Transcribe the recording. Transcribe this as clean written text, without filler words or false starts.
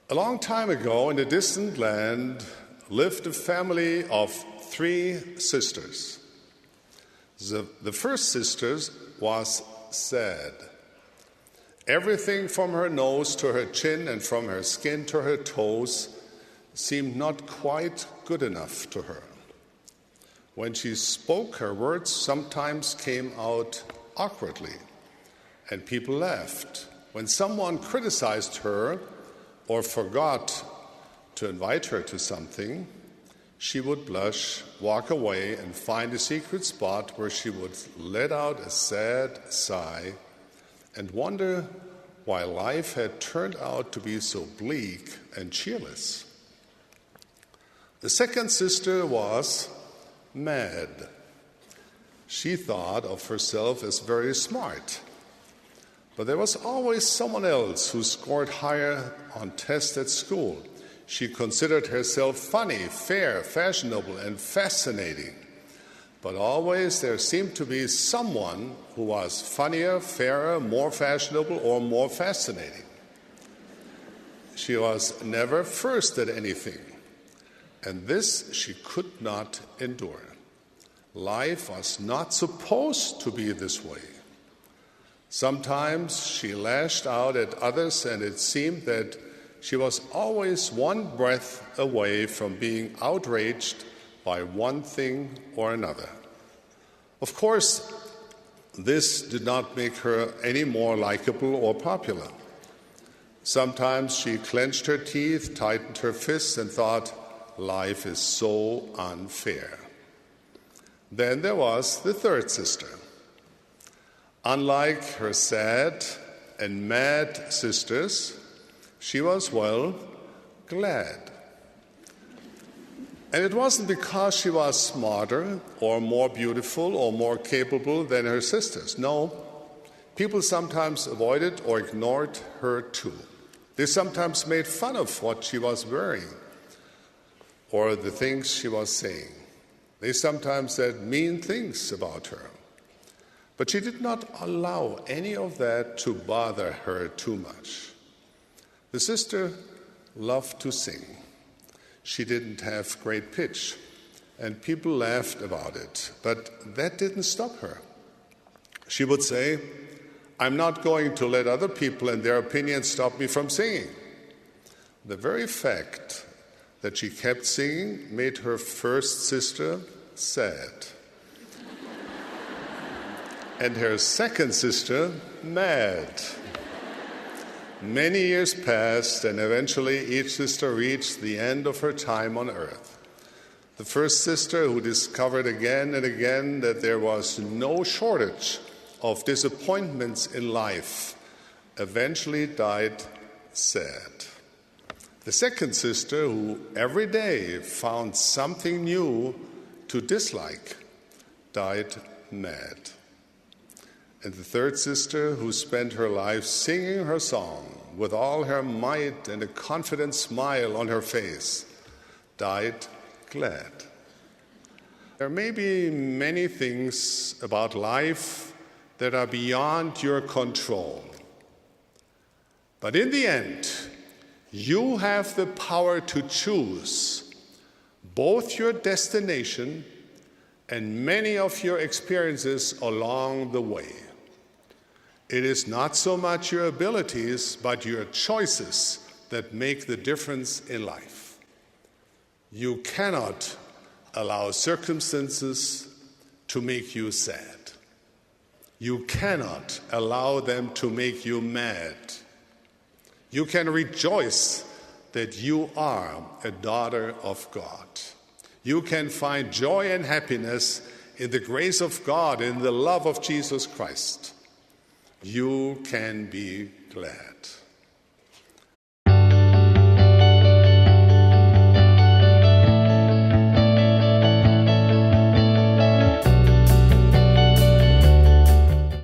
A long time ago, in a distant land, lived a family of 3 sisters. The first sister was sad. Everything from her nose to her chin and from her skin to her toes seemed not quite good enough to her. When she spoke, her words sometimes came out awkwardly, and people laughed. When someone criticized her or forgot to invite her to something, she would blush, walk away, and find a secret spot where she would let out a sad sigh and wonder why life had turned out to be so bleak and cheerless. The second sister was mad. She thought of herself as very smart, but there was always someone else who scored higher on tests at school. She considered herself funny, fair, fashionable, and fascinating. But always there seemed to be someone who was funnier, fairer, more fashionable, or more fascinating. She was never first at anything, and this she could not endure. Life was not supposed to be this way. Sometimes she lashed out at others, and it seemed that she was always one breath away from being outraged by one thing or another. Of course, this did not make her any more likable or popular. Sometimes she clenched her teeth, tightened her fists, and thought, life is so unfair. Then there was the third sister. Unlike her sad and mad sisters, she was, glad. And it wasn't because she was smarter or more beautiful or more capable than her sisters. No, people sometimes avoided or ignored her too. They sometimes made fun of what she was wearing or the things she was saying. They sometimes said mean things about her. But she did not allow any of that to bother her too much. The sister loved to sing. She didn't have great pitch, and people laughed about it, but that didn't stop her. She would say, I'm not going to let other people and their opinions stop me from singing. The very fact that she kept singing made her first sister sad, and her second sister mad. Many years passed, and eventually each sister reached the end of her time on earth. The first sister, who discovered again and again that there was no shortage of disappointments in life, eventually died sad. The second sister, who every day found something new to dislike, died mad. And the third sister, who spent her life singing her song with all her might and a confident smile on her face, died glad. There may be many things about life that are beyond your control. But in the end, you have the power to choose both your destination and many of your experiences along the way. It is not so much your abilities, but your choices that make the difference in life. You cannot allow circumstances to make you sad. You cannot allow them to make you mad. You can rejoice that you are a daughter of God. You can find joy and happiness in the grace of God, in the love of Jesus Christ. You can be glad.